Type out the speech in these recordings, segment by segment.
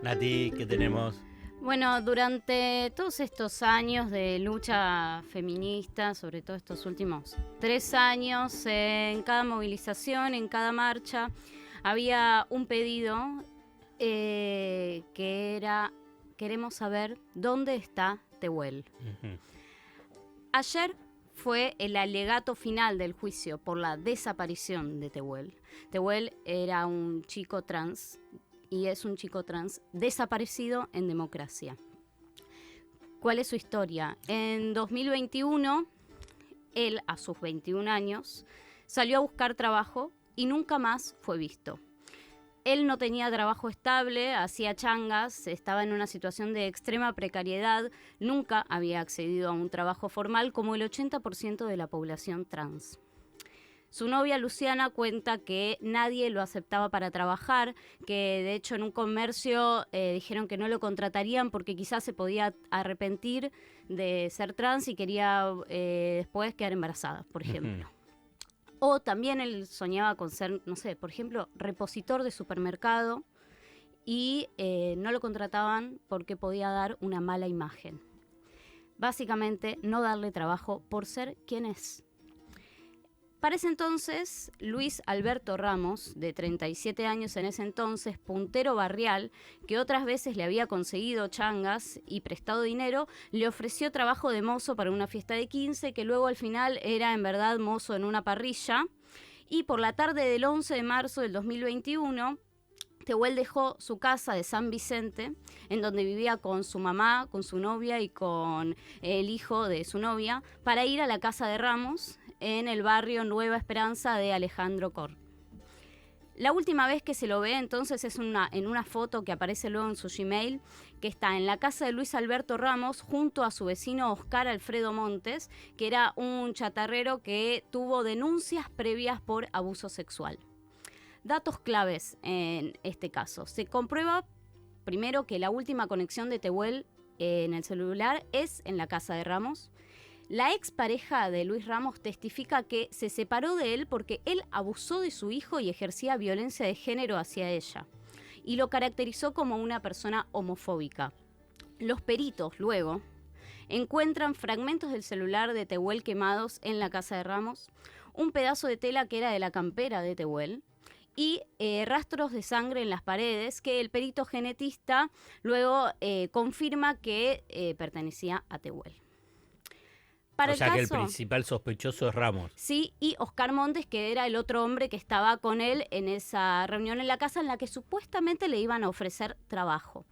Nati, ¿qué tenemos? Bueno, durante todos estos años de lucha feminista, sobre todo estos últimos 3 años, en cada movilización, en cada marcha, había un pedido que era: queremos saber dónde está Tehuel. Ujú. Ayer fue el alegato final del juicio por la desaparición de Tehuel. Tehuel era un chico trans y es un chico trans desaparecido en democracia. ¿Cuál es su historia? En 2021, él, a sus 21 años, salió a buscar trabajo y nunca más fue visto. Él no tenía trabajo estable, hacía changas, estaba en una situación de extrema precariedad, nunca había accedido a un trabajo formal como el 80% de la población trans. Su novia Luciana cuenta que nadie lo aceptaba para trabajar, que de hecho en un comercio dijeron que no lo contratarían porque quizás se podía arrepentir de ser trans y quería después quedar embarazada, por ejemplo. O también él soñaba con ser, no sé, por ejemplo, repositor de supermercado y no lo contrataban porque podía dar una mala imagen. Básicamente, no darle trabajo por ser quien es. Para ese entonces, Luis Alberto Ramos, de 37 años en ese entonces, puntero barrial, que otras veces le había conseguido changas y prestado dinero, le ofreció trabajo de mozo para una fiesta de 15, que luego al final era en verdad mozo en una parrilla. Y por la tarde del 11 de marzo del 2021, Tehuel dejó su casa de San Vicente, en donde vivía con su mamá, con su novia y con el hijo de su novia, para ir a la casa de Ramos, en el barrio Nueva Esperanza de Alejandro Cor. La última vez que se lo ve entonces es en una foto que aparece luego en su Gmail, que está en la casa de Luis Alberto Ramos junto a su vecino Oscar Alfredo Montes, que era un chatarrero que tuvo denuncias previas por abuso sexual. Datos claves en este caso. Se comprueba primero que la última conexión de Tehuel en el celular es en la casa de Ramos. La expareja de Luis Ramos testifica que se separó de él porque él abusó de su hijo y ejercía violencia de género hacia ella, y lo caracterizó como una persona homofóbica. Los peritos, luego, encuentran fragmentos del celular de Tehuel quemados en la casa de Ramos, un pedazo de tela que era de la campera de Tehuel, y rastros de sangre en las paredes que el perito genetista luego confirma que pertenecía a Tehuel. O sea que el principal sospechoso es Ramos. Sí, y Oscar Montes, que era el otro hombre que estaba con él en esa reunión en la casa en la que supuestamente le iban a ofrecer trabajo.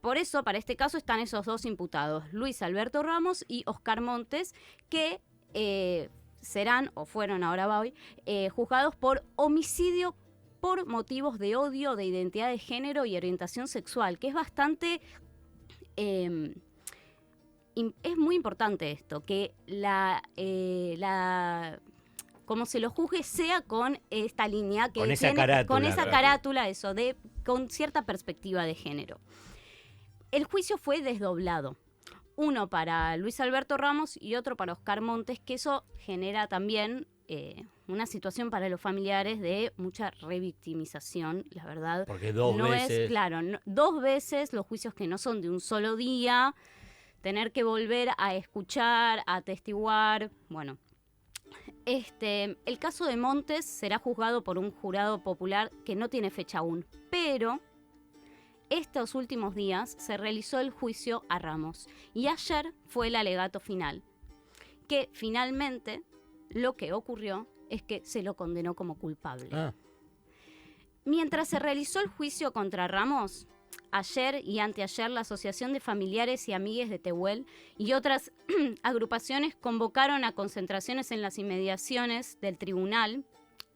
Por eso, para este caso, están esos dos imputados, Luis Alberto Ramos y Oscar Montes, que serán, o fueron, ahora va hoy, juzgados por homicidio por motivos de odio, de identidad de género y orientación sexual, que es bastante... es muy importante esto, que como se lo juzgue sea con esta línea que con esa carátula, con esa carátula, eso, con cierta perspectiva de género. El juicio fue desdoblado. Uno para Luis Alberto Ramos y otro para Oscar Montes, que eso genera también una situación para los familiares de mucha revictimización, la verdad. Porque dos veces... dos veces los juicios que no son de un solo día, tener que volver a escuchar, a atestiguar, bueno. El caso de Montes será juzgado por un jurado popular que no tiene fecha aún, pero estos últimos días se realizó el juicio a Ramos y ayer fue el alegato final, que finalmente lo que ocurrió es que se lo condenó como culpable. Mientras se realizó el juicio contra Ramos, ayer y anteayer la Asociación de Familiares y Amigues de Tehuel y otras agrupaciones convocaron a concentraciones en las inmediaciones del tribunal,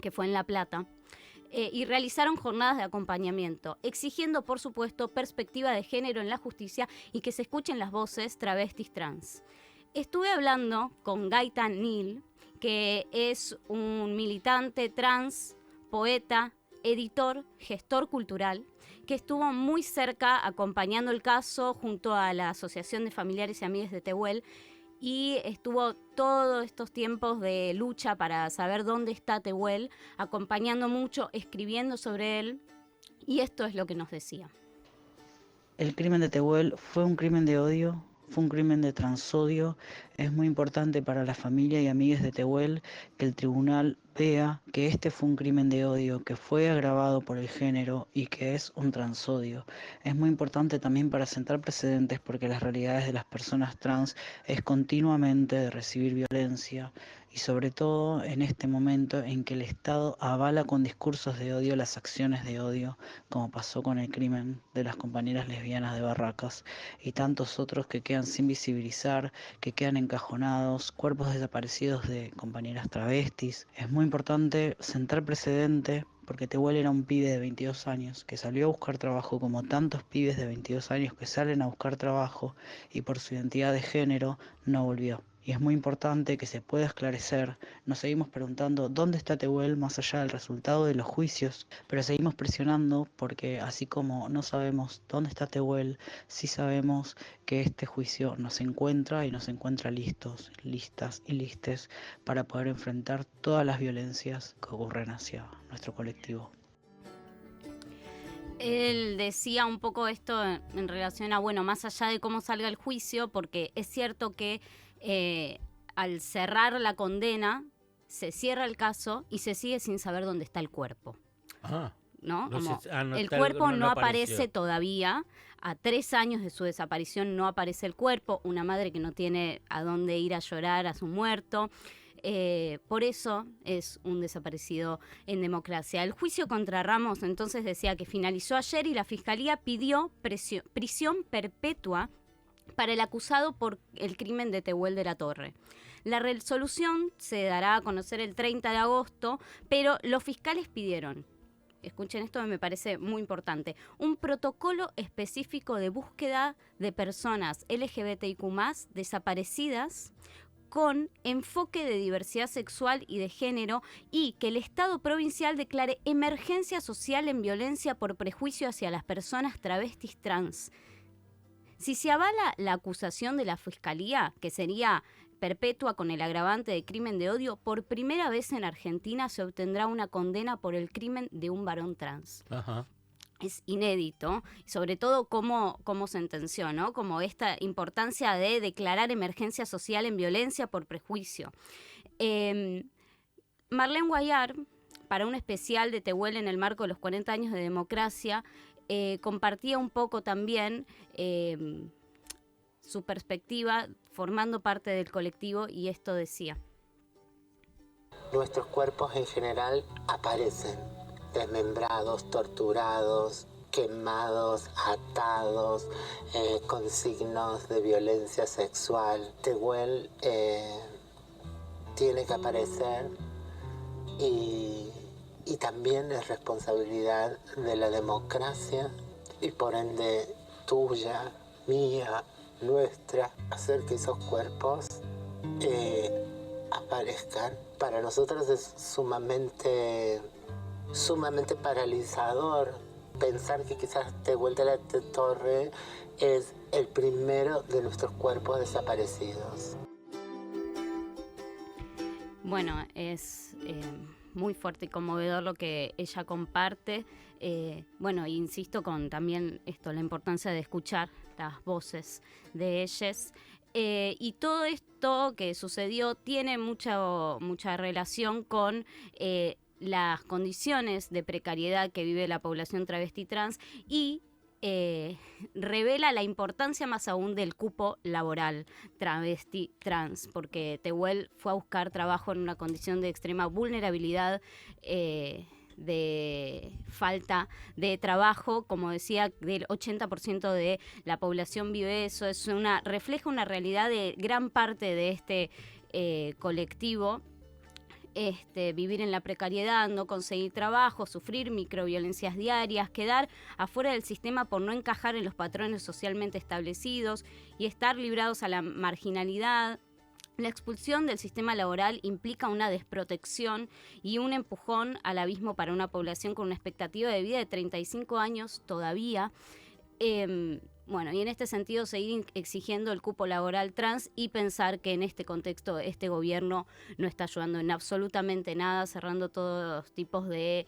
que fue en La Plata, y realizaron jornadas de acompañamiento, exigiendo, por supuesto, perspectiva de género en la justicia y que se escuchen las voces travestis trans. Estuve hablando con Gaita Nil, que es un militante trans, poeta, editor, gestor cultural, que estuvo muy cerca acompañando el caso junto a la Asociación de Familiares y Amigues de Tehuel y estuvo todos estos tiempos de lucha para saber dónde está Tehuel, acompañando mucho, escribiendo sobre él, y esto es lo que nos decía. El crimen de Tehuel fue un crimen de odio, fue un crimen de transodio. Es muy importante para la familia y amigos de Tehuel que el tribunal vea que este fue un crimen de odio, que fue agravado por el género y que es un transodio. Es muy importante también para sentar precedentes porque las realidades de las personas trans es continuamente de recibir violencia y sobre todo en este momento en que el Estado avala con discursos de odio las acciones de odio, como pasó con el crimen de las compañeras lesbianas de Barracas y tantos otros que quedan sin visibilizar, que quedan encajonados, cuerpos desaparecidos de compañeras travestis. Es muy importante sentar precedente porque Tehuel era un pibe de 22 años que salió a buscar trabajo como tantos pibes de 22 años que salen a buscar trabajo y por su identidad de género no volvió. Y es muy importante que se pueda esclarecer. Nos seguimos preguntando dónde está Tehuel más allá del resultado de los juicios, pero seguimos presionando porque así como no sabemos dónde está Tehuel, sí sabemos que este juicio nos encuentra y nos encuentra listos, listas y listes para poder enfrentar todas las violencias que ocurren hacia nuestro colectivo. Él decía un poco esto en relación a, bueno, más allá de cómo salga el juicio, porque es cierto que al cerrar la condena, se cierra el caso y se sigue sin saber dónde está el cuerpo. Ah, ¿No? Como no el está, cuerpo no apareció. aparece todavía. A 3 años de su desaparición no aparece el cuerpo. Una madre que no tiene a dónde ir a llorar a su muerto. Por eso es un desaparecido en democracia. El juicio contra Ramos entonces decía que finalizó ayer y la Fiscalía pidió prisión perpetua para el acusado por el crimen de Tehuel de la Torre. La resolución se dará a conocer el 30 de agosto, pero los fiscales pidieron, escuchen esto que me parece muy importante, un protocolo específico de búsqueda de personas LGBTIQ+, desaparecidas, con enfoque de diversidad sexual y de género, y que el Estado provincial declare emergencia social en violencia por prejuicio hacia las personas travestis trans. Si se avala la acusación de la Fiscalía, que sería perpetua con el agravante de crimen de odio, por primera vez en Argentina se obtendrá una condena por el crimen de un varón trans. Ajá. Es inédito, sobre todo cómo sentenció, ¿no? Como esta importancia de declarar emergencia social en violencia por prejuicio. Marlene Guayar, para un especial de Tehuel en el marco de los 40 años de democracia, compartía un poco también su perspectiva formando parte del colectivo, y esto decía: nuestros cuerpos en general aparecen desmembrados, torturados, quemados, atados, con signos de violencia sexual. Tehuel tiene que aparecer y también es responsabilidad de la democracia y por ende tuya, mía, nuestra, hacer que esos cuerpos aparezcan. Para nosotros es sumamente paralizador pensar que quizás Tehuel de la Torre es el primero de nuestros cuerpos desaparecidos. Bueno, es muy fuerte y conmovedor lo que ella comparte. Bueno, insisto con también esto, la importancia de escuchar las voces de ellas. Y todo esto que sucedió tiene mucha relación con las condiciones de precariedad que vive la población travesti trans, y revela la importancia más aún del cupo laboral travesti trans, porque Tehuel fue a buscar trabajo en una condición de extrema vulnerabilidad, de falta de trabajo, como decía, del 80% de la población vive eso. Refleja una realidad de gran parte de este colectivo. Vivir en la precariedad, no conseguir trabajo, sufrir microviolencias diarias, quedar afuera del sistema por no encajar en los patrones socialmente establecidos y estar librados a la marginalidad. La expulsión del sistema laboral implica una desprotección y un empujón al abismo para una población con una expectativa de vida de 35 años todavía. Bueno, y en este sentido seguir exigiendo el cupo laboral trans y pensar que en este contexto este gobierno no está ayudando en absolutamente nada, cerrando todos los tipos de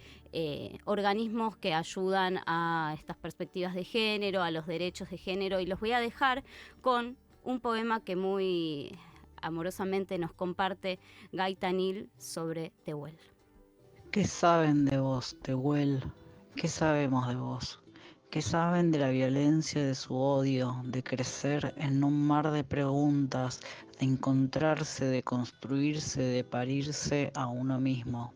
organismos que ayudan a estas perspectivas de género, a los derechos de género. Y los voy a dejar con un poema que muy amorosamente nos comparte Gaita Nil sobre Tehuel. ¿Qué saben de vos, Tehuel? ¿Qué sabemos de vos? ¿Qué saben de la violencia, de su odio, de crecer en un mar de preguntas, de encontrarse, de construirse, de parirse a uno mismo?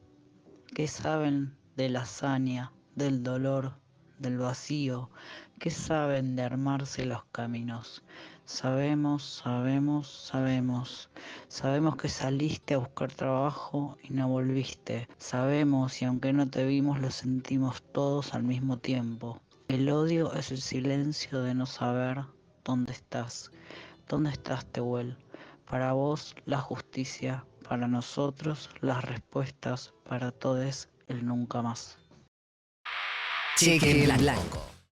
¿Qué saben de la hazaña, del dolor, del vacío? ¿Qué saben de armarse los caminos? Sabemos, sabemos, sabemos. Sabemos que saliste a buscar trabajo y no volviste. Sabemos, y aunque no te vimos, lo sentimos todos al mismo tiempo. El odio es el silencio de no saber dónde estás. ¿Dónde estás, Tehuel? Para vos, la justicia. Para nosotros, las respuestas. Para todos, el nunca más. Cheque en blanco.